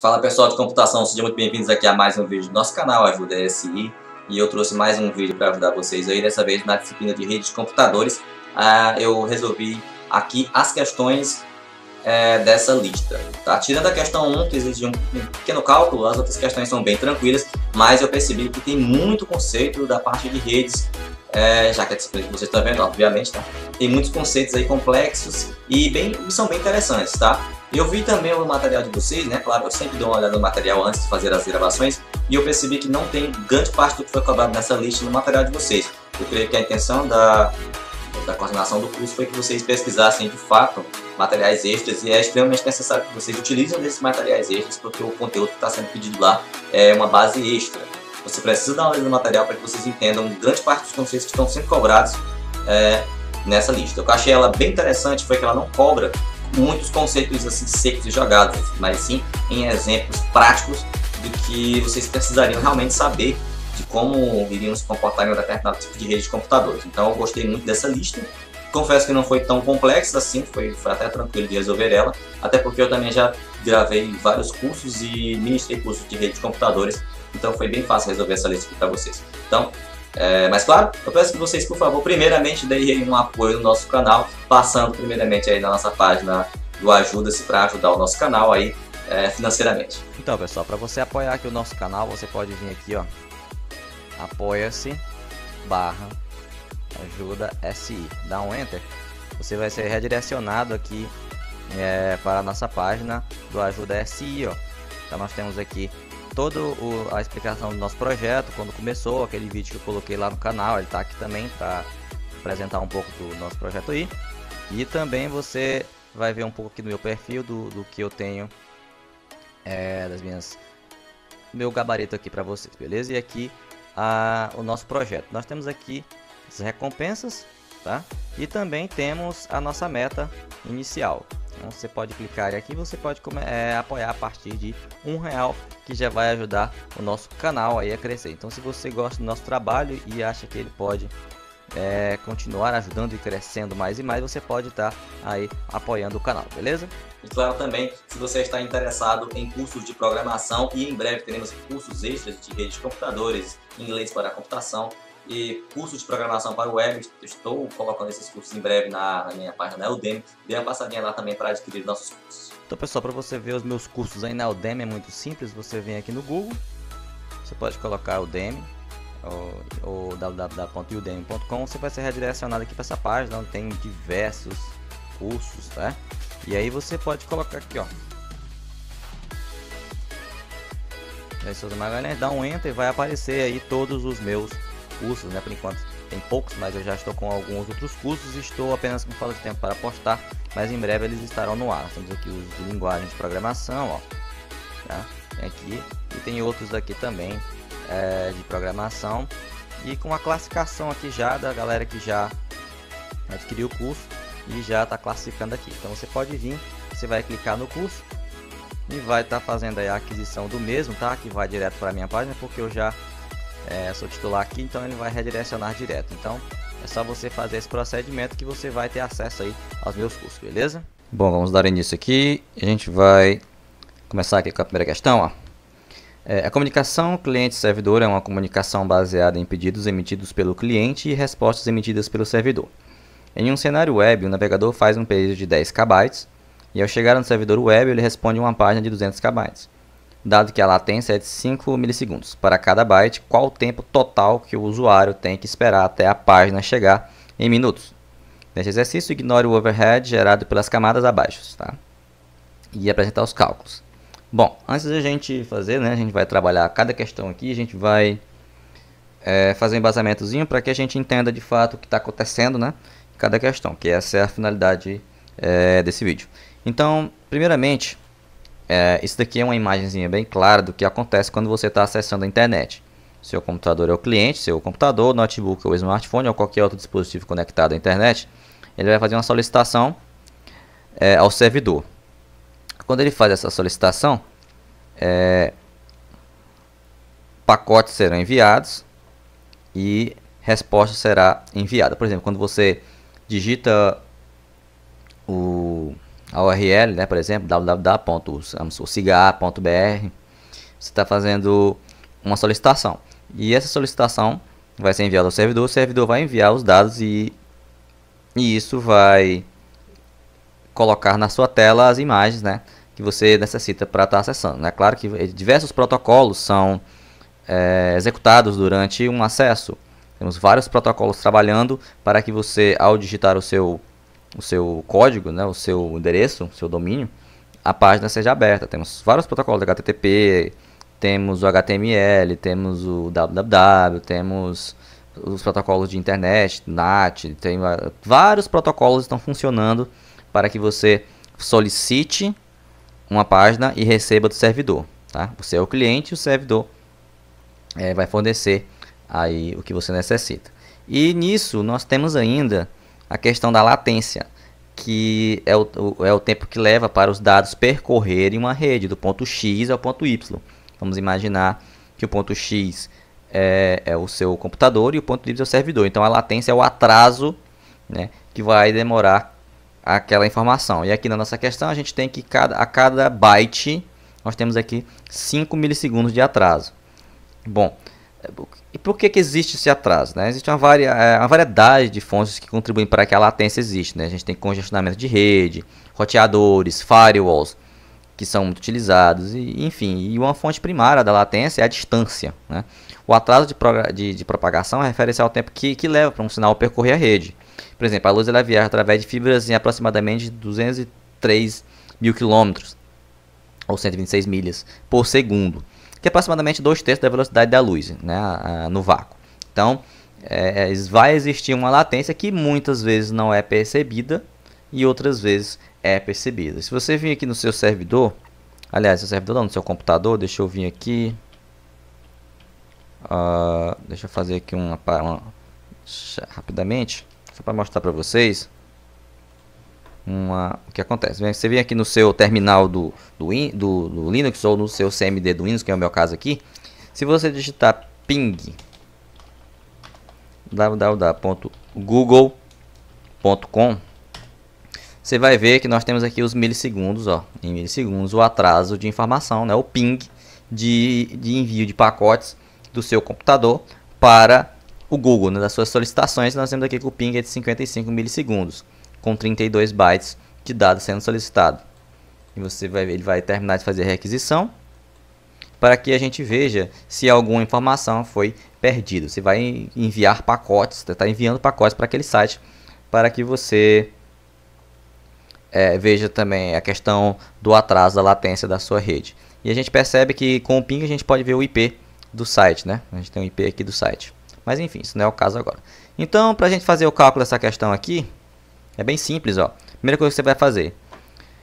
Fala pessoal de computação, sejam muito bem-vindos aqui a mais um vídeo do nosso canal Ajuda SI. E eu trouxe mais um vídeo para ajudar vocês aí, dessa vez na disciplina de rede de computadores. Eu resolvi aqui as questões dessa lista, tá? Tirando a questão 1, que exige um pequeno cálculo, as outras questões são bem tranquilas, mas eu percebi que tem muito conceito da parte de redes, já que a disciplina que vocês estão vendo, obviamente, tá? Tem muitos conceitos aí complexos e são bem interessantes, tá? Eu vi também o material de vocês, né? Claro, eu sempre dou uma olhada no material antes de fazer as gravações, e eu percebi que não tem grande parte do que foi cobrado nessa lista no material de vocês. Eu creio que a intenção da coordenação do curso foi que vocês pesquisassem de fato materiais extras, e é extremamente necessário que vocês utilizem desses materiais extras, porque o conteúdo que está sendo pedido lá é uma base extra. Você precisa dar uma olhada no material para que vocês entendam grande parte dos conceitos que estão sendo cobrados nessa lista. O que eu achei ela bem interessante foi que ela não cobra muitos conceitos assim secos e jogados, mas sim em exemplos práticos do que vocês precisariam realmente saber de como iriam se comportar em um determinado tipo de rede de computadores. Então eu gostei muito dessa lista. Confesso que não foi tão complexa assim, foi até tranquilo de resolver ela, até porque eu também já gravei vários cursos e ministrei cursos de rede de computadores, então foi bem fácil resolver essa lista aqui para vocês. Então, mas claro, eu peço que vocês, por favor, primeiramente deem um apoio no nosso canal, passando primeiramente aí na nossa página do Ajuda-se para ajudar o nosso canal aí financeiramente. Então, pessoal, para você apoiar aqui o nosso canal, você pode vir aqui, ó, apoia-se /ajuda SI, dá um enter, você vai ser redirecionado aqui para a nossa página do Ajuda SI, ó. Então nós temos aqui toda a explicação do nosso projeto, quando começou, aquele vídeo que eu coloquei lá no canal, ele está aqui também para apresentar um pouco do nosso projeto aí. E também você vai ver um pouco aqui do meu perfil, do que eu tenho, meu gabarito aqui para vocês, beleza? E aqui o nosso projeto. Nós temos aqui as recompensas, tá? E também temos a nossa meta inicial. Então você pode clicar aqui, você pode apoiar a partir de R$1, que já vai ajudar o nosso canal aí a crescer. Então se você gosta do nosso trabalho e acha que ele pode continuar ajudando e crescendo mais e mais, você pode estar aí apoiando o canal, beleza? E claro também, se você está interessado em cursos de programação, e em breve teremos cursos extras de rede de computadores, inglês para a computação e cursos de programação para o web, estou colocando esses cursos em breve na minha página da Udemy. Dê uma passadinha lá também para adquirir nossos cursos. Então pessoal, para você ver os meus cursos aí na Udemy é muito simples, você vem aqui no Google, você pode colocar Udemy ou www.udemy.com, você vai ser redirecionado aqui para essa página onde tem diversos cursos, tá? E aí você pode colocar aqui, ó, Souza Magalhães, dá um enter e vai aparecer aí todos os meus cursos, né? Por enquanto tem poucos, mas eu já estou com alguns outros cursos e estou apenas com falta de tempo para postar, mas em breve eles estarão no ar. Nós temos aqui os de linguagem de programação, ó, tá? Tem aqui e tem outros aqui também de programação, e com a classificação aqui já da galera que já adquiriu o curso e já está classificando aqui. Então você pode vir, você vai clicar no curso e vai estar fazendo aí a aquisição do mesmo, tá? Que vai direto para a minha página, porque eu já sou titular aqui, então ele vai redirecionar direto. Então é só você fazer esse procedimento que você vai ter acesso aí aos meus cursos, beleza? Bom, vamos dar início aqui. A gente vai começar aqui com a primeira questão, ó. A comunicação cliente-servidor é uma comunicação baseada em pedidos emitidos pelo cliente e respostas emitidas pelo servidor. Em um cenário web, o navegador faz um pedido de 10 KB e ao chegar no servidor web ele responde uma página de 200 KB. Dado que a latência é de 5 milissegundos para cada byte, qual o tempo total que o usuário tem que esperar até a página chegar em minutos? Neste exercício, ignore o overhead gerado pelas camadas abaixo, tá? E apresentar os cálculos. Bom, antes da gente fazer, né, a gente vai trabalhar cada questão aqui, a gente vai fazer um embasamentozinho para que a gente entenda de fato o que está acontecendo, né, em cada questão, que essa é a finalidade desse vídeo. Então, primeiramente, isso daqui é uma imagenzinha bem clara do que acontece quando você está acessando a internet. Seu computador é o cliente, seu computador, notebook ou smartphone ou qualquer outro dispositivo conectado à internet, ele vai fazer uma solicitação ao servidor. Quando ele faz essa solicitação, pacotes serão enviados e resposta será enviada. Por exemplo, quando você digita a URL, né, por exemplo, www.cigar.br, você está fazendo uma solicitação. E essa solicitação vai ser enviada ao servidor, o servidor vai enviar os dados e isso vai colocar na sua tela as imagens, né, que você necessita para estar acessando. É claro que diversos protocolos são executados durante um acesso. Temos vários protocolos trabalhando para que você, ao digitar o seu código, né, o seu endereço, o seu domínio, a página seja aberta. Temos vários protocolos, HTTP, temos o HTML, temos o www, temos os protocolos de internet, NAT, tem vários protocolos estão funcionando para que você solicite uma página e receba do servidor. Tá? Você é o cliente e o servidor vai fornecer aí o que você necessita. E nisso nós temos ainda a questão da latência, que é o tempo que leva para os dados percorrerem uma rede do ponto X ao ponto Y. Vamos imaginar que o ponto X é o seu computador e o ponto Y é o servidor. Então a latência é o atraso, né, que vai demorar aquela informação. E aqui na nossa questão a gente tem que a cada byte nós temos aqui 5 milissegundos de atraso. Bom, e por que existe esse atraso? Né? Existe uma variedade de fontes que contribuem para que a latência exista. Né? A gente tem congestionamento de rede, roteadores, firewalls, que são muito utilizados, enfim. E uma fonte primária da latência é a distância. Né? O atraso de propagação refere-se ao tempo que leva para um sinal percorrer a rede. Por exemplo, a luz ela viaja através de fibras em aproximadamente 203 mil quilômetros, ou 126 milhas por segundo, que é aproximadamente 2/3 da velocidade da luz, né, no vácuo. Então, vai existir uma latência que muitas vezes não é percebida e outras vezes é percebida. Se você vir aqui no seu servidor, aliás, no seu computador, deixa eu vir aqui, deixa eu fazer aqui rapidamente, só para mostrar para vocês o que acontece. Você vem aqui no seu terminal do Linux ou no seu CMD do Windows, que é o meu caso aqui. Se você digitar ping www.google.com, você vai ver que nós temos aqui os milissegundos, em milissegundos, o atraso de informação, né, o ping de envio de pacotes do seu computador para o Google, né, das suas solicitações. Nós temos aqui que o ping é de 55 milissegundos, com 32 bytes de dados sendo solicitado. E ele vai terminar de fazer a requisição para que a gente veja se alguma informação foi perdida. Você vai enviar pacotes, está enviando pacotes para aquele site para que você veja também a questão do atraso da latência da sua rede. E a gente percebe que com o ping a gente pode ver o IP do site, né? A gente tem o IP aqui do site. Mas enfim, isso não é o caso agora. Então, para a gente fazer o cálculo dessa questão aqui, é bem simples, Primeira coisa que você vai fazer,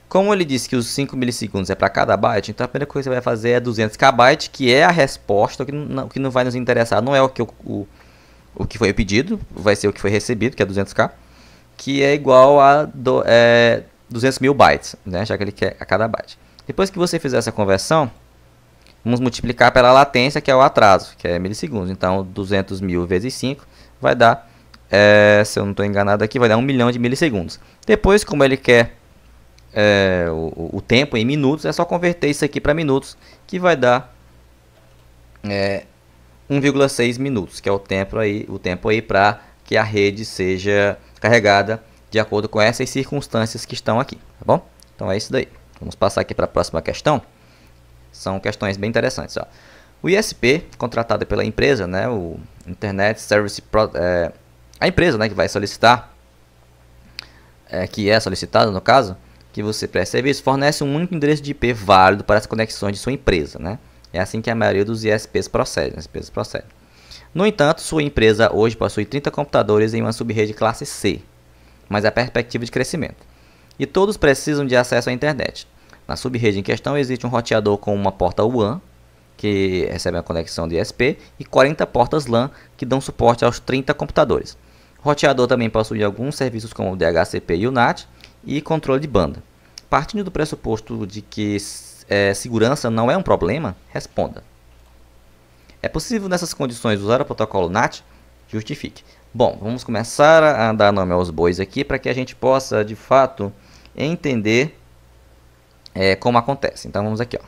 como ele disse que os 5 milissegundos é para cada byte, então a primeira coisa que você vai fazer é 200 kB, que é a resposta. O que não vai nos interessar não é o que foi pedido, vai ser o que foi recebido, que é 200k, que é igual a 200 mil bytes, né, já que ele quer a cada byte. Depois que você fizer essa conversão, vamos multiplicar pela latência, que é o atraso, que é milissegundos. Então 200 mil vezes 5 vai dar, se eu não estou enganado aqui, vai dar 1 milhão de milissegundos. Depois, como ele quer o tempo em minutos, é só converter isso aqui para minutos, que vai dar 1,6 minutos, que é o tempo aí para que a rede seja carregada de acordo com essas circunstâncias que estão aqui, tá bom? Então é isso daí. Vamos passar aqui para a próxima questão. São questões bem interessantes. O ISP, contratado pela empresa, né, o Internet Service a empresa, né, que vai solicitar, que é solicitado no caso, que você preste serviço, fornece um único endereço de IP válido para as conexões de sua empresa, né? É assim que a maioria dos ISPs procede. No entanto, sua empresa hoje possui 30 computadores em uma subrede classe C, mas há perspectiva de crescimento. E todos precisam de acesso à internet. Na subrede em questão existe um roteador com uma porta WAN, que recebe a conexão de ISP, e 40 portas LAN que dão suporte aos 30 computadores. O roteador também possui alguns serviços como o DHCP e o NAT e controle de banda. Partindo do pressuposto de que segurança não é um problema, responda. É possível nessas condições usar o protocolo NAT? Justifique. Bom, vamos começar a dar nome aos bois aqui para que a gente possa, de fato, entender como acontece. Então vamos aqui, ó.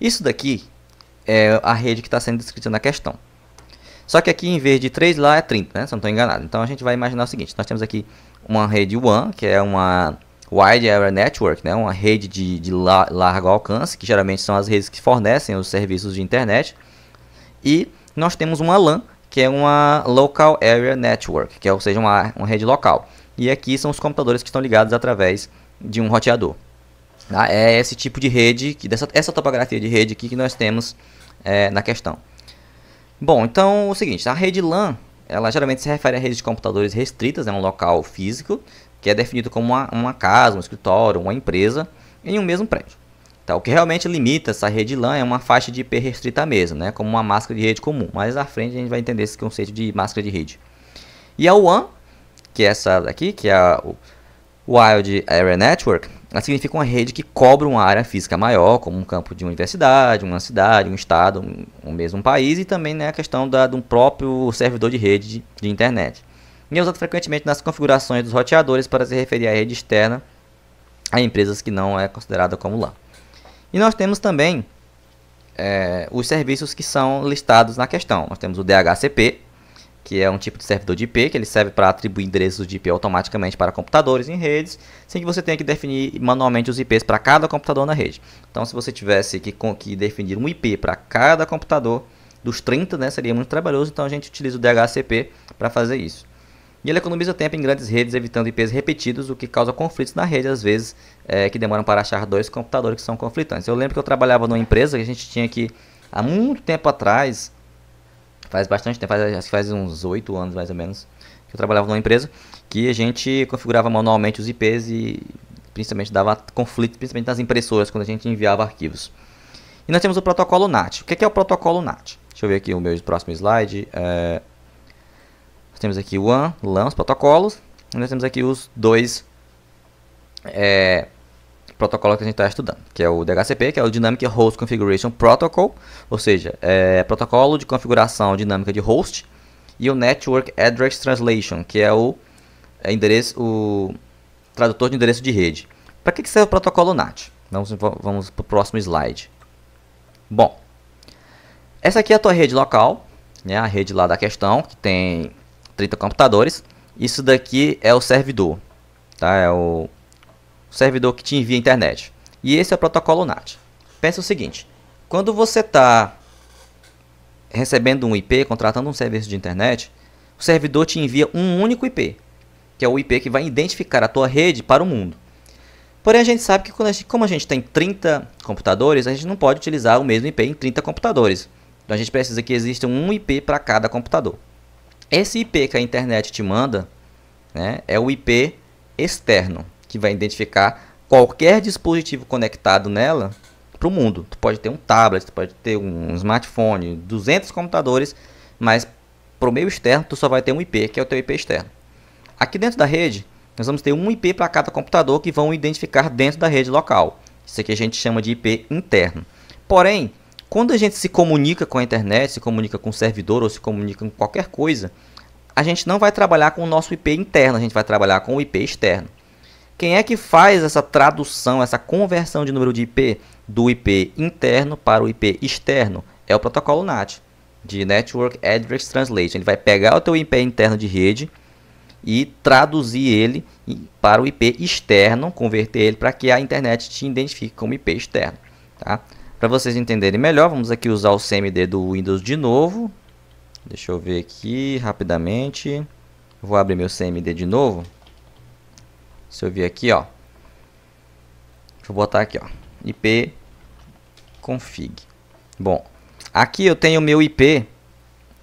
Isso daqui é a rede que está sendo descrita na questão. Só que aqui, em vez de 3 lá, é 30, né? Se eu não estou enganado. Então a gente vai imaginar o seguinte: nós temos aqui uma rede WAN, que é uma Wide Area Network, né? Uma rede de largo alcance, que geralmente são as redes que fornecem os serviços de internet. E nós temos uma LAN, que é uma Local Area Network, que é, ou seja, uma rede local. E aqui são os computadores que estão ligados através de um roteador. Tá? É esse tipo de rede, essa topografia de rede aqui que nós temos na questão. Bom, então é o seguinte: a rede LAN, ela geralmente se refere a redes de computadores restritas, é um local físico, que é definido como uma casa, um escritório, uma empresa, em um mesmo prédio. Tá? O que realmente limita essa rede LAN é uma faixa de IP restrita mesmo, né? Como uma máscara de rede comum. Mais à frente a gente vai entender esse conceito de máscara de rede. E a WAN, que é essa daqui, que é a Wide Area Network, ela significa uma rede que cobre uma área física maior, como um campo de uma universidade, uma cidade, um estado, um mesmo país, e também, né, a questão de um próprio servidor de rede de internet. E é usado frequentemente nas configurações dos roteadores para se referir à rede externa a empresas que não é considerada como LAN. E nós temos também os serviços que são listados na questão. Nós temos o DHCP, que é um tipo de servidor de IP, que ele serve para atribuir endereços de IP automaticamente para computadores em redes, sem que você tenha que definir manualmente os IPs para cada computador na rede. Então, se você tivesse que definir um IP para cada computador dos 30, né, seria muito trabalhoso, então a gente utiliza o DHCP para fazer isso. E ele economiza tempo em grandes redes, evitando IPs repetidos, o que causa conflitos na rede, às vezes, que demoram para achar dois computadores que são conflitantes. Eu lembro que eu trabalhava numa empresa que a gente tinha que, há muito tempo atrás, faz bastante tempo, acho que faz uns 8 anos mais ou menos, que eu trabalhava numa empresa, que a gente configurava manualmente os IPs e principalmente dava conflito, principalmente nas impressoras, quando a gente enviava arquivos. E nós temos o protocolo NAT. O que é o protocolo NAT? Deixa eu ver aqui o meu próximo slide. Nós temos aqui o WAN, LAN, os protocolos. E nós temos aqui os dois protocolo que a gente está estudando, que é o DHCP, que é o Dynamic Host Configuration Protocol, ou seja, protocolo de configuração dinâmica de host, e o Network Address Translation, que é o tradutor de endereço de rede. Para que serve o protocolo NAT? Vamos para o próximo slide. Bom, essa aqui é a tua rede local, né, a rede lá da questão, que tem 30 computadores. Isso daqui é o servidor, tá? É o servidor que te envia a internet. E esse é o protocolo NAT. Pensa o seguinte: quando você está recebendo um IP, contratando um serviço de internet, o servidor te envia um único IP, que é o IP que vai identificar a tua rede para o mundo. Porém, a gente sabe que como a gente tem 30 computadores, a gente não pode utilizar o mesmo IP em 30 computadores. Então a gente precisa que exista um IP para cada computador. Esse IP que a internet te manda, né, é o IP externo, que vai identificar qualquer dispositivo conectado nela para o mundo. Tu pode ter um tablet, tu pode ter um smartphone, 200 computadores, mas para o meio externo tu só vai ter um IP, que é o teu IP externo. Aqui dentro da rede, nós vamos ter um IP para cada computador que vão identificar dentro da rede local. Isso aqui a gente chama de IP interno. Porém, quando a gente se comunica com a internet, se comunica com o servidor ou se comunica com qualquer coisa, a gente não vai trabalhar com o nosso IP interno, a gente vai trabalhar com o IP externo. Quem é que faz essa tradução, essa conversão de número de IP do IP interno para o IP externo? É o protocolo NAT, de Network Address Translation. Ele vai pegar o teu IP interno de rede e traduzir ele para o IP externo, converter ele para que a internet te identifique como IP externo. Tá? Para vocês entenderem melhor, vamos aqui usar o CMD do Windows de novo. Deixa eu ver aqui rapidamente. Vou abrir meu CMD de novo. Se eu vir aqui, ó, deixa eu botar aqui, ó, IP config. Bom, aqui eu tenho o meu IP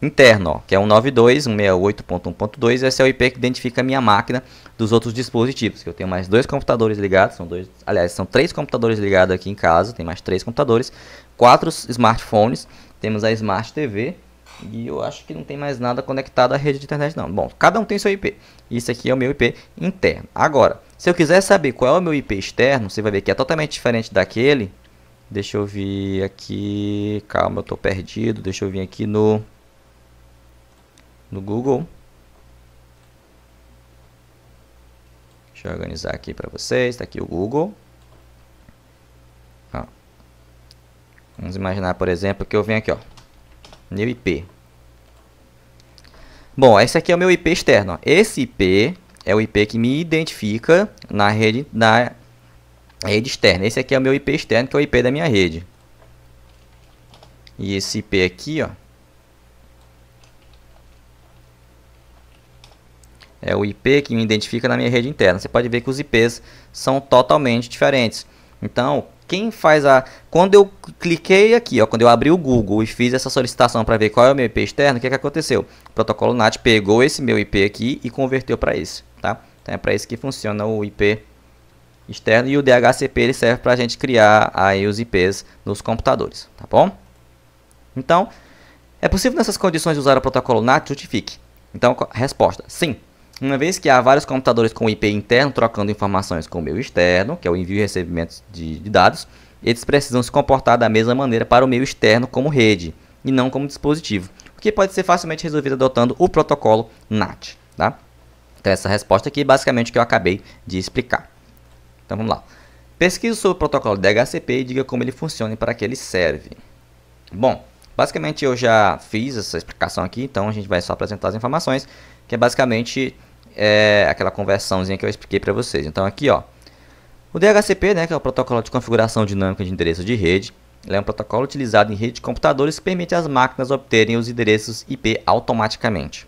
interno, ó, que é 192.168.1.2. Esse é o IP que identifica a minha máquina dos outros dispositivos. Que eu tenho mais dois computadores ligados, são 3 computadores ligados aqui em casa, tem mais 3 computadores, 4 smartphones, temos a Smart TV. E eu acho que não tem mais nada conectado à rede de internet não. Bom, cada um tem seu IP. Isso aqui é o meu IP interno. Agora, se eu quiser saber qual é o meu IP externo, você vai ver que é totalmente diferente daquele. Deixa eu vir aqui. Calma, eu estou perdido. Deixa eu vir aqui no Google. Deixa eu organizar aqui para vocês. Está aqui o Google. Ó. Vamos imaginar, por exemplo, que eu venho aqui, ó, meu IP. Bom, esse aqui é o meu IP externo. Ó. Esse IP é o IP que me identifica na rede externa. Esse aqui é o meu IP externo, que é o IP da minha rede. E esse IP aqui, ó, é o IP que me identifica na minha rede interna. Você pode ver que os IPs são totalmente diferentes. Então, quem faz quando eu cliquei aqui, ó, quando eu abri o Google e fiz essa solicitação para ver qual é o meu IP externo, o que aconteceu? O protocolo NAT pegou esse meu IP aqui e converteu para esse, tá? Então é para isso que funciona o IP externo, e o DHCP ele serve para a gente criar aí os IPs nos computadores, tá bom? Então, é possível nessas condições usar o protocolo NAT? Justifique. Então, resposta, sim. Uma vez que há vários computadores com IP interno trocando informações com o meio externo, que é o envio e recebimento de dados, eles precisam se comportar da mesma maneira para o meio externo como rede, e não como dispositivo, o que pode ser facilmente resolvido adotando o protocolo NAT. Tá? Então essa resposta aqui é basicamente o que eu acabei de explicar. Então vamos lá. Pesquise sobre o protocolo DHCP e diga como ele funciona e para que ele serve. Bom, basicamente eu já fiz essa explicação aqui, então a gente vai só apresentar as informações, que é basicamente aquela conversãozinha que eu expliquei para vocês. Então aqui, ó, o DHCP, né, que é o protocolo de configuração dinâmica de endereços de rede, ele é um protocolo utilizado em rede de computadores que permite às máquinas obterem os endereços IP automaticamente.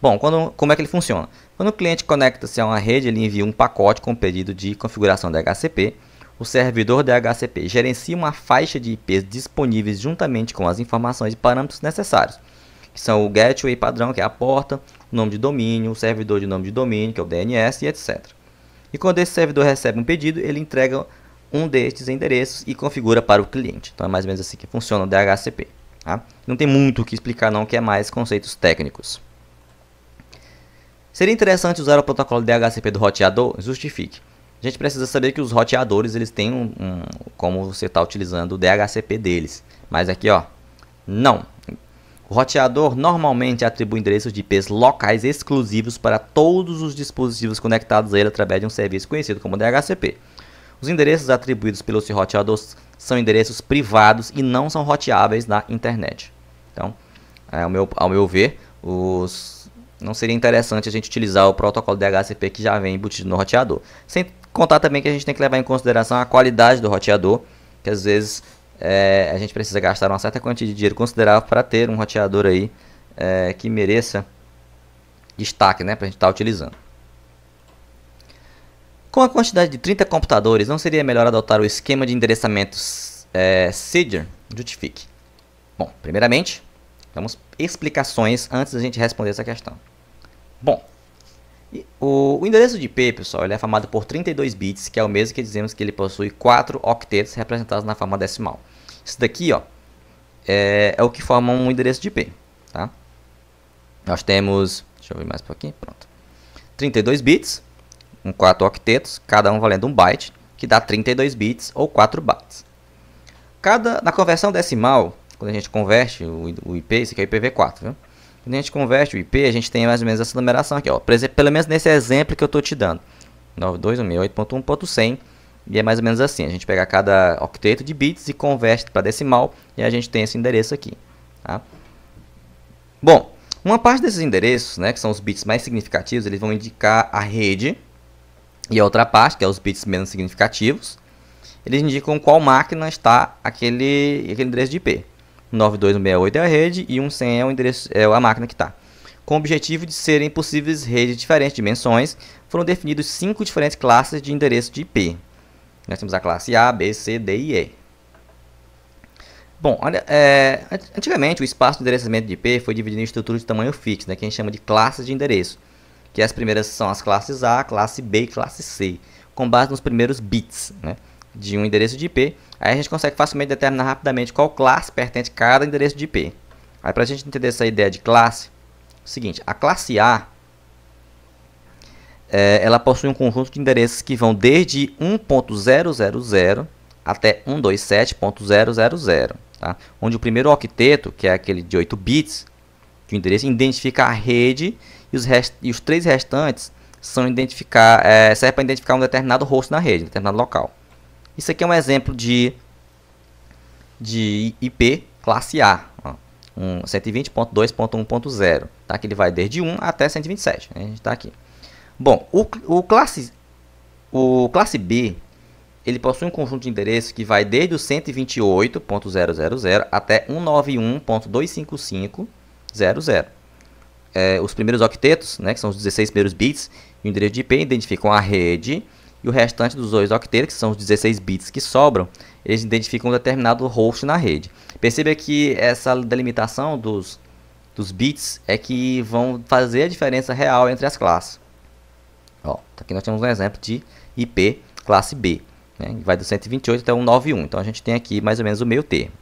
Bom, como é que ele funciona? Quando o cliente conecta-se a uma rede, ele envia um pacote com pedido de configuração DHCP. O servidor DHCP gerencia uma faixa de IPs disponíveis juntamente com as informações e parâmetros necessários, que são o gateway padrão, que é a porta, o nome de domínio, o servidor de nome de domínio, que é o DNS, e etc. E quando esse servidor recebe um pedido, ele entrega um destes endereços e configura para o cliente. Então é mais ou menos assim que funciona o DHCP. Tá? Não tem muito o que explicar não, que é mais conceitos técnicos. Seria interessante usar o protocolo DHCP do roteador? Justifique. A gente precisa saber que os roteadores eles têm como você está utilizando o DHCP deles. Mas aqui, ó, não. O roteador normalmente atribui endereços de IPs locais exclusivos para todos os dispositivos conectados a ele através de um serviço conhecido como DHCP. Os endereços atribuídos pelo seu roteador são endereços privados e não são roteáveis na internet. Então, ao meu ver, não seria interessante a gente utilizar o protocolo DHCP que já vem embutido no roteador. Sem contar também que a gente tem que levar em consideração a qualidade do roteador, que às vezes a gente precisa gastar uma certa quantia de dinheiro considerável para ter um roteador aí que mereça destaque, né, para a gente estar utilizando. Com a quantidade de 30 computadores, não seria melhor adotar o esquema de endereçamento CIDR? Justifique. Bom, primeiramente, vamos explicações antes da gente responder essa questão. Bom, o endereço de IP, pessoal, ele é formado por 32 bits, que é o mesmo que dizemos que ele possui 4 octetos representados na forma decimal. Isso daqui, ó, é o que forma um endereço de IP, tá? Nós temos, deixa eu ver mais um pouquinho, pronto. 32 bits, com 4 octetos, cada um valendo 1 byte, que dá 32 bits ou 4 bytes. Na conversão decimal, quando a gente converte o IP, esse aqui é o IPv4, viu? Quando a gente converte o IP, a gente tem mais ou menos essa numeração aqui, ó. Pelo menos nesse exemplo que eu estou te dando. 92.168.1.100, e é mais ou menos assim. A gente pega cada octeto de bits e converte para decimal, e a gente tem esse endereço aqui. Tá? Bom, uma parte desses endereços, né, que são os bits mais significativos, eles vão indicar a rede, e a outra parte, que é os bits menos significativos, eles indicam qual máquina está aquele endereço de IP. 92.168 é a rede e 1.100 é o endereço, é a máquina que está. Com o objetivo de serem possíveis redes de diferentes dimensões, foram definidos 5 diferentes classes de endereço de IP. Nós temos a classe A, B, C, D e E. Bom, olha, antigamente o espaço de endereçamento de IP foi dividido em estruturas de tamanho fixo, né, que a gente chama de classes de endereço. Que as primeiras são as classes A, classe B e classe C, com base nos primeiros bits, né, de um endereço de IP. Aí a gente consegue facilmente determinar rapidamente qual classe pertence a cada endereço de IP. Aí para a gente entender essa ideia de classe, é o seguinte, a classe A, ela possui um conjunto de endereços que vão desde 1.000 até 127.000, tá? Onde o primeiro octeto, que é aquele de 8 bits, de endereço, identifica a rede, e os 3 restantes serve para identificar um determinado host na rede, um determinado local. Isso aqui é um exemplo de IP classe A, ó, 120.2.1.0, tá? Que ele vai desde 1 até 127, né? A gente está aqui. Bom, o classe B, ele possui um conjunto de endereços que vai desde o 128.000 até 191.255.00. Os primeiros octetos, né, que são os 16 primeiros bits, e o endereço de IP identificam a rede, e o restante dos 2 octetos, que são os 16 bits que sobram, eles identificam um determinado host na rede. Perceba que essa delimitação dos bits é que vão fazer a diferença real entre as classes. Ó, aqui nós temos um exemplo de IP classe B, né, que vai do 128 até o 191. Então a gente tem aqui mais ou menos o meio termo.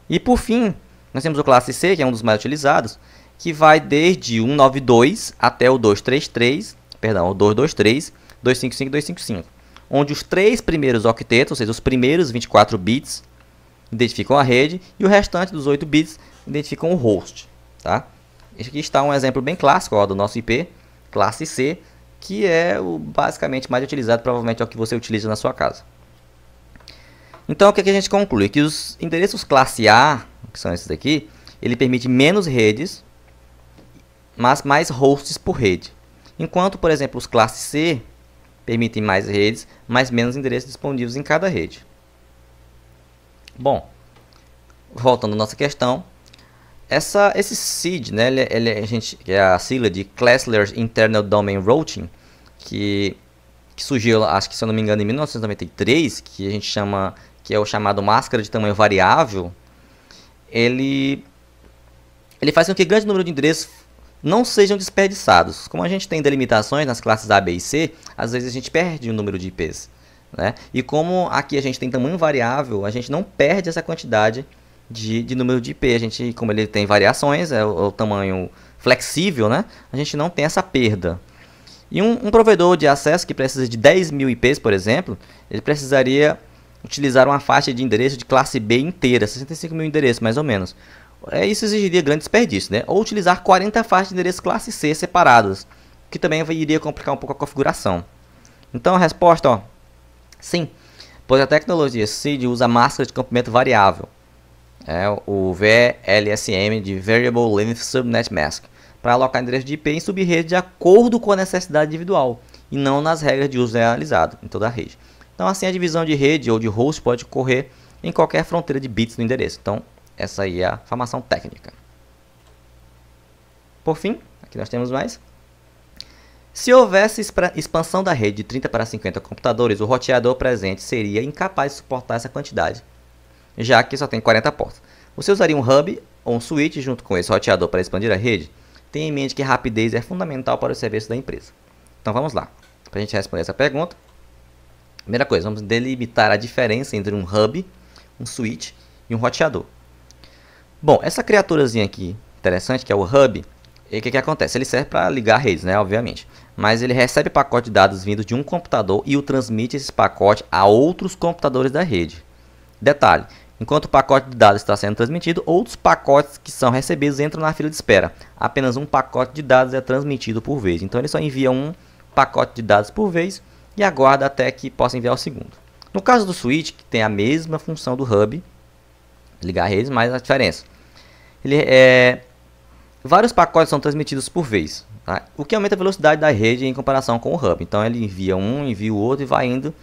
E por fim, nós temos o classe C, que é um dos mais utilizados, que vai desde 192 até o 233, perdão, o 223, 255 e 255, onde os 3 primeiros octetos, ou seja, os primeiros 24 bits, identificam a rede, e o restante dos 8 bits identificam o host. Tá? Este aqui está um exemplo bem clássico, ó, do nosso IP, classe C, que é o basicamente mais utilizado, provavelmente é o que você utiliza na sua casa. Então o que a gente conclui? Que os endereços classe A, que são esses aqui, ele permite menos redes, mas mais hosts por rede. Enquanto, por exemplo, os classe C permitem mais redes, mas menos endereços disponíveis em cada rede. Bom, voltando à nossa questão, esse SID, né, é a sigla de Classless Internal Domain Routing, que surgiu, acho que se eu não me engano, em 1993, que a gente chama, que é o chamado máscara de tamanho variável. Ele faz com que grande número de endereços não sejam desperdiçados. Como a gente tem delimitações nas classes A, B e C, às vezes a gente perde o número de IPs, né? E como aqui a gente tem tamanho variável, a gente não perde essa quantidade de número de IP. A gente, como ele tem variações, é o tamanho flexível, né? A gente não tem essa perda. E um provedor de acesso que precisa de 10.000 IPs, por exemplo, ele precisaria utilizar uma faixa de endereço de classe B inteira, 65 mil endereços mais ou menos. Isso exigiria grande desperdício, né? Ou utilizar 40 faixas de endereço classe C separadas, que também iria complicar um pouco a configuração. Então a resposta, ó, sim, pois a tecnologia SID usa máscara de comprimento variável, o VLSM de Variable Length Subnet Mask, para alocar endereço de IP em subrede de acordo com a necessidade individual e não nas regras de uso realizado em toda a rede. Então assim a divisão de rede ou de host pode ocorrer em qualquer fronteira de bits no endereço. Então essa aí é a informação técnica. Por fim, aqui nós temos mais. Se houvesse expansão da rede de 30 para 50 computadores, o roteador presente seria incapaz de suportar essa quantidade, já que só tem 40 portas. Você usaria um hub ou um switch junto com esse roteador para expandir a rede? Tenha em mente que a rapidez é fundamental para o serviço da empresa. Então vamos lá. Para a gente responder essa pergunta, primeira coisa, vamos delimitar a diferença entre um hub, um switch e um roteador. Bom, essa criaturazinha aqui, interessante, que é o hub, o que acontece? Ele serve para ligar redes, né, obviamente. Mas ele recebe pacote de dados vindo de um computador e o transmite esse pacote a outros computadores da rede. Detalhe, enquanto o pacote de dados está sendo transmitido, outros pacotes que são recebidos entram na fila de espera. Apenas um pacote de dados é transmitido por vez. Então ele só envia um pacote de dados por vez e aguarda até que possa enviar o segundo. No caso do switch, que tem a mesma função do hub, ligar redes, mas a diferença, vários pacotes são transmitidos por vez, tá? O que aumenta a velocidade da rede em comparação com o hub. Então ele envia um, envia o outro e vai indo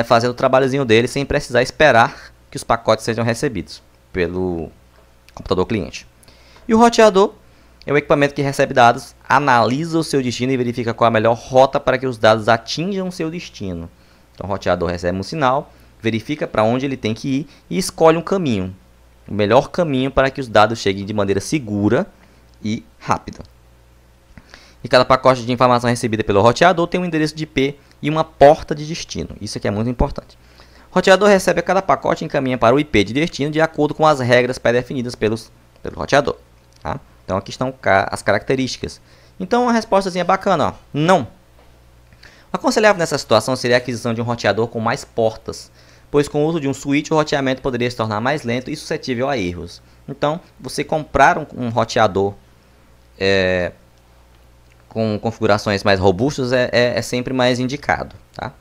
fazendo o trabalhozinho dele sem precisar esperar que os pacotes sejam recebidos pelo computador cliente. E o roteador é o equipamento que recebe dados, analisa o seu destino e verifica qual a melhor rota para que os dados atinjam o seu destino. Então o roteador recebe um sinal, verifica para onde ele tem que ir e escolhe um caminho. O melhor caminho para que os dados cheguem de maneira segura e rápida. E cada pacote de informação recebida pelo roteador tem um endereço de IP e uma porta de destino. Isso aqui é muito importante. O roteador recebe cada pacote e encaminha para o IP de destino de acordo com as regras pré-definidas pelo roteador. Tá? Então aqui estão as características. Então a respostazinha é bacana, ó. Não. O aconselhável nessa situação seria a aquisição de um roteador com mais portas, pois com o uso de um switch o roteamento poderia se tornar mais lento e suscetível a erros. Então, você comprar um roteador com configurações mais robustas é sempre mais indicado, tá?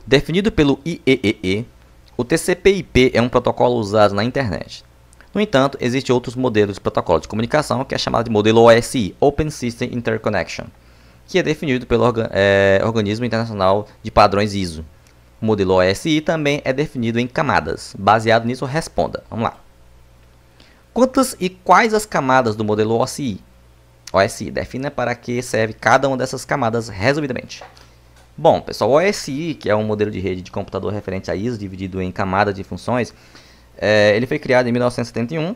Definido pelo IEEE, o TCP/IP é um protocolo usado na internet. No entanto, existem outros modelos de protocolo de comunicação que é chamado de modelo OSI, Open System Interconnection, que é definido pelo Organismo Internacional de Padrões ISO. O modelo OSI também é definido em camadas. Baseado nisso, responda. Vamos lá. Quantas e quais as camadas do modelo OSI? OSI defina para que serve cada uma dessas camadas resumidamente. Bom, pessoal, o OSI, que é um modelo de rede de computador referente a ISO, dividido em camadas de funções, ele foi criado em 1971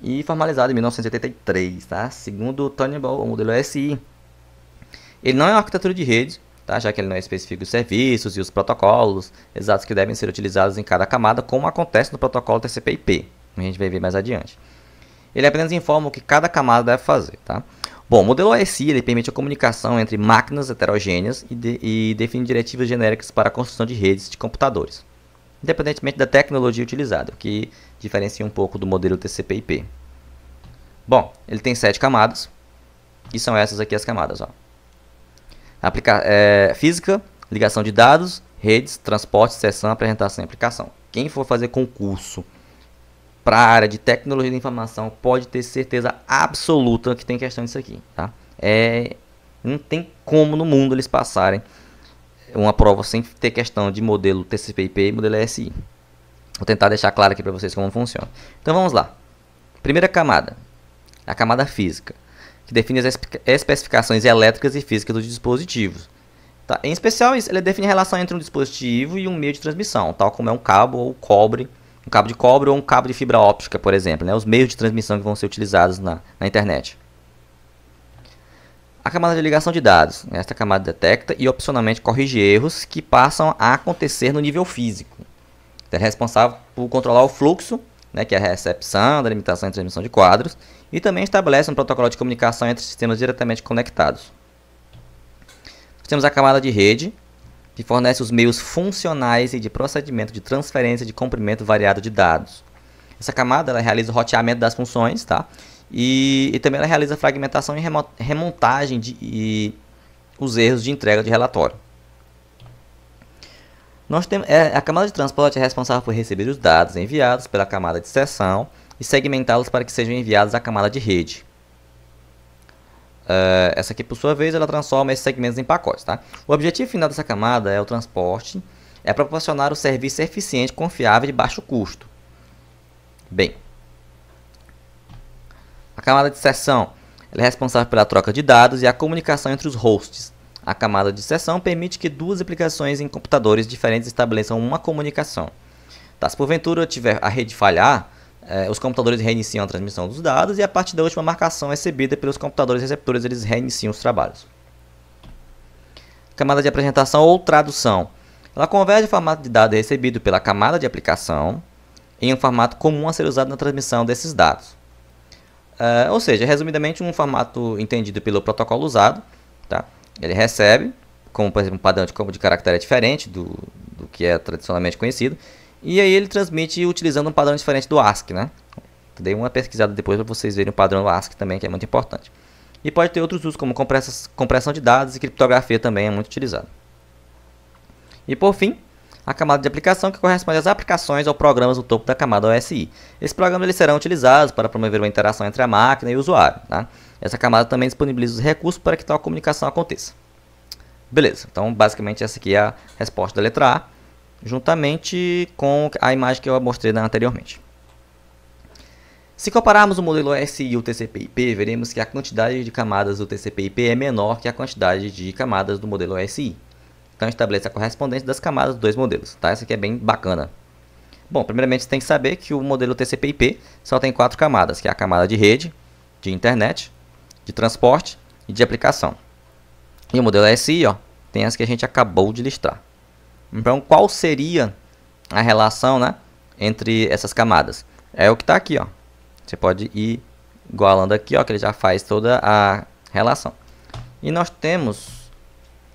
e formalizado em 1983, tá? Segundo Tony Ball, o modelo OSI, ele não é uma arquitetura de rede, tá? Já que ele não especifica os serviços e os protocolos exatos que devem ser utilizados em cada camada, como acontece no protocolo TCP/IP. A gente vai ver mais adiante. Ele apenas informa o que cada camada deve fazer, tá? Bom, o modelo OSI ele permite a comunicação entre máquinas heterogêneas e define diretivas genéricas para a construção de redes de computadores, independentemente da tecnologia utilizada, o que diferencia um pouco do modelo TCP/IP. Bom, ele tem 7 camadas, e são essas aqui as camadas, ó. Física, ligação de dados, redes, transporte, sessão, apresentação e aplicação. Quem for fazer concurso para a área de tecnologia da informação pode ter certeza absoluta que tem questão disso aqui, tá? Não tem como no mundo eles passarem uma prova sem ter questão de modelo TCP/IP e modelo OSI. Vou tentar deixar claro aqui para vocês como funciona. Então vamos lá. Primeira camada, a camada física, que define as especificações elétricas e físicas dos dispositivos. Tá? Em especial, ele define a relação entre um dispositivo e um meio de transmissão, tal como é um cabo ou cobre, um cabo de cobre ou um cabo de fibra óptica, por exemplo, né? Os meios de transmissão que vão ser utilizados na internet. A camada de ligação de dados. Esta camada detecta e opcionalmente corrige erros que passam a acontecer no nível físico. É responsável por controlar o fluxo, né, que é a recepção, delimitação e transmissão de quadros, e também estabelece um protocolo de comunicação entre sistemas diretamente conectados. Nós temos a camada de rede, que fornece os meios funcionais e de procedimento de transferência de comprimento variado de dados. Essa camada ela realiza o roteamento das funções, tá? E também ela realiza a fragmentação e remontagem e os erros de entrega de relatório. Nós temos, a camada de transporte é responsável por receber os dados enviados pela camada de sessão e segmentá-los para que sejam enviados à camada de rede. Essa aqui, por sua vez, ela transforma esses segmentos em pacotes, tá? O objetivo final dessa camada é o transporte, é proporcionar o serviço eficiente, confiável e de baixo custo. Bem, a camada de sessão ela é responsável pela troca de dados e a comunicação entre os hosts. A camada de sessão permite que duas aplicações em computadores diferentes estabeleçam uma comunicação. Tá? Se porventura tiver a rede falhar, os computadores reiniciam a transmissão dos dados e a partir da última marcação recebida pelos computadores receptores eles reiniciam os trabalhos. Camada de apresentação ou tradução. Ela converte o formato de dado recebido pela camada de aplicação em um formato comum a ser usado na transmissão desses dados. Ou seja, resumidamente um formato entendido pelo protocolo usado. Tá? Ele recebe, como por exemplo um padrão de caractere diferente do que é tradicionalmente conhecido. E aí ele transmite utilizando um padrão diferente do ASCII, né? Dei uma pesquisada depois para vocês verem o padrão do ASCII também, que é muito importante. E pode ter outros usos, como compressão de dados e criptografia também é muito utilizado. E por fim, a camada de aplicação, que corresponde às aplicações ou programas do topo da camada OSI. Esses programas eles serão utilizados para promover uma interação entre a máquina e o usuário. Tá? Essa camada também disponibiliza os recursos para que tal comunicação aconteça. Beleza, então basicamente essa aqui é a resposta da letra A, juntamente com a imagem que eu mostrei anteriormente. Se compararmos o modelo OSI e o TCP/IP, veremos que a quantidade de camadas do TCP/IP é menor que a quantidade de camadas do modelo OSI. Então estabeleça a correspondência das camadas dos dois modelos. Tá? Essa aqui é bem bacana. Bom, primeiramente você tem que saber que o modelo TCP/IP só tem 4 camadas, que é a camada de rede, de internet, de transporte e de aplicação. E o modelo OSI, ó, tem as que a gente acabou de listar. Então, qual seria a relação, né, entre essas camadas? É o que está aqui, ó. Você pode ir igualando aqui, ó, que ele já faz toda a relação. E nós temos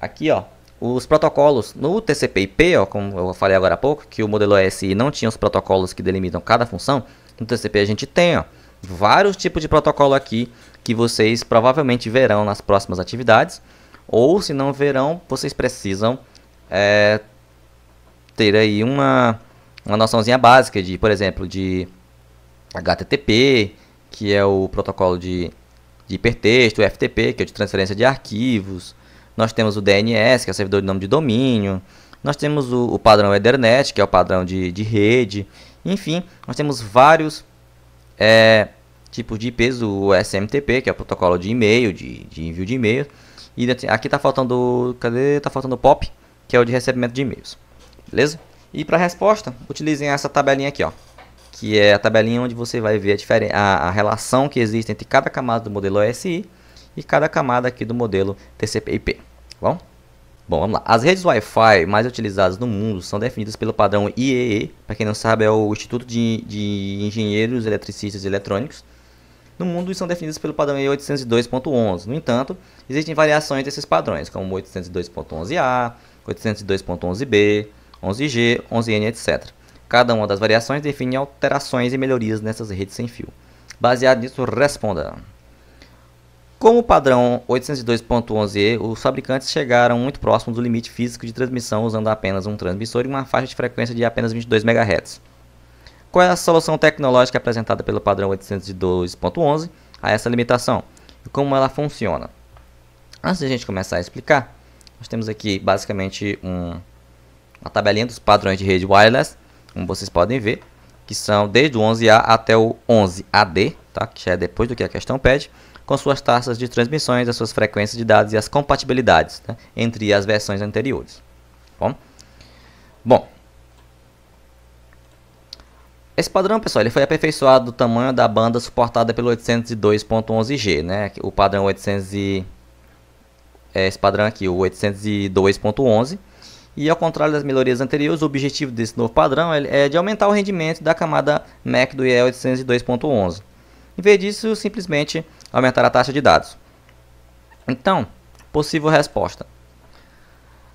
aqui, ó, os protocolos no TCP/IP, ó, como eu falei agora há pouco, que o modelo OSI não tinha os protocolos que delimitam cada função. No TCP a gente tem, ó, vários tipos de protocolo aqui que vocês provavelmente verão nas próximas atividades, ou se não verão, vocês precisam ter aí uma noçãozinha básica de, por exemplo, de HTTP, que é o protocolo de hipertexto, o FTP, que é o de transferência de arquivos. Nós temos o DNS, que é o servidor de nome de domínio. Nós temos o padrão Ethernet, que é o padrão de rede. Enfim, nós temos vários tipos de IPs, o SMTP, que é o protocolo de e-mail, de envio de e-mail. E aqui está faltando, Tá faltando o POP, que é o de recebimento de e-mails. Beleza? E para a resposta, utilizem essa tabelinha aqui, ó, que é a tabelinha onde você vai ver a relação que existe entre cada camada do modelo OSI e cada camada aqui do modelo TCP/IP. Bom, vamos lá. As redes Wi-Fi mais utilizadas no mundo são definidas pelo padrão IEE. Para quem não sabe, é o Instituto de Engenheiros Eletricistas e Eletrônicos. No mundo, são definidas pelo padrão IE 802.11. No entanto, existem variações desses padrões, como 802.11a, 802.11b, 11g, 11n, etc. Cada uma das variações define alterações e melhorias nessas redes sem fio. Baseado nisso, responda. Como o padrão 802.11e, os fabricantes chegaram muito próximos do limite físico de transmissão usando apenas um transmissor e uma faixa de frequência de apenas 22 MHz. Qual é a solução tecnológica apresentada pelo padrão 802.11 a essa limitação? E como ela funciona? Antes de a gente começar a explicar, nós temos aqui basicamente uma tabelinha dos padrões de rede wireless, como vocês podem ver, que são desde o 11A até o 11AD, tá? Que já é depois do que a questão pede, com suas taxas de transmissões, as suas frequências de dados e as compatibilidades, né, entre as versões anteriores. Bom, esse padrão, pessoal, ele foi aperfeiçoado do tamanho da banda suportada pelo 802.11g, né? O padrão 800 esse padrão aqui, o 802.11. E ao contrário das melhorias anteriores, o objetivo desse novo padrão é de aumentar o rendimento da camada MAC do IE 802.11. Em vez disso, simplesmente aumentar a taxa de dados. Então, possível resposta.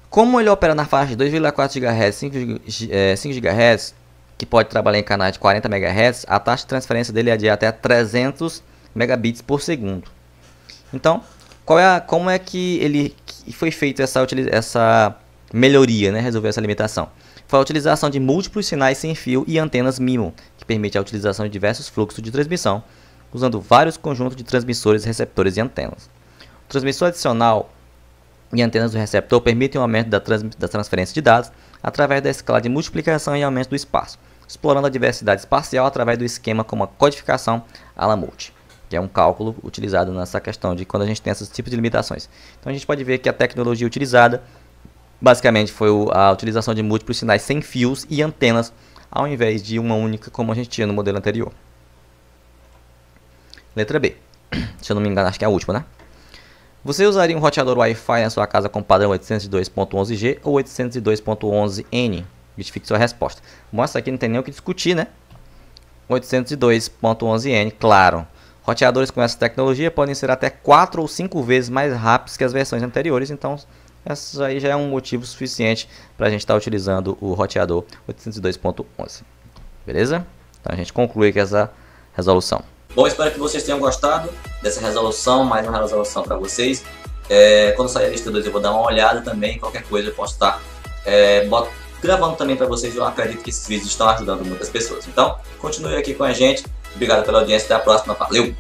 Como ele opera na faixa de 2,4 GHz, 5 GHz, que pode trabalhar em canais de 40 MHz, a taxa de transferência dele é de até 300 megabits por segundo. Então, como é que foi feita essa melhoria, né? Resolver essa limitação? Foi a utilização de múltiplos sinais sem fio e antenas MIMO, que permite a utilização de diversos fluxos de transmissão, usando vários conjuntos de transmissores, receptores e antenas. O transmissor adicional e antenas do receptor permitem o aumento da transferência de dados através da escala de multiplicação e aumento do espaço, explorando a diversidade espacial através do esquema como a codificação Ala-Multi, que é um cálculo utilizado nessa questão de quando a gente tem esses tipos de limitações. Então a gente pode ver que a tecnologia utilizada basicamente foi a utilização de múltiplos sinais sem fios e antenas, ao invés de uma única como a gente tinha no modelo anterior. Letra B. Se eu não me engano, acho que é a última, né? Você usaria um roteador Wi-Fi na sua casa com padrão 802.11g ou 802.11n? Justifique sua resposta. Mostra aqui, não tem nem o que discutir, né? 802.11n, claro. Roteadores com essa tecnologia podem ser até 4 ou 5 vezes mais rápidos que as versões anteriores, então essa aí já é um motivo suficiente para a gente estar utilizando o roteador 802.11. Beleza? Então a gente conclui aqui essa resolução. Bom, espero que vocês tenham gostado dessa resolução, mais uma resolução para vocês. Quando sair a lista 2 eu vou dar uma olhada também, qualquer coisa eu posso estar gravando também para vocês. Eu acredito que esses vídeos estão ajudando muitas pessoas. Então, continue aqui com a gente. Obrigado pela audiência, até a próxima. Valeu!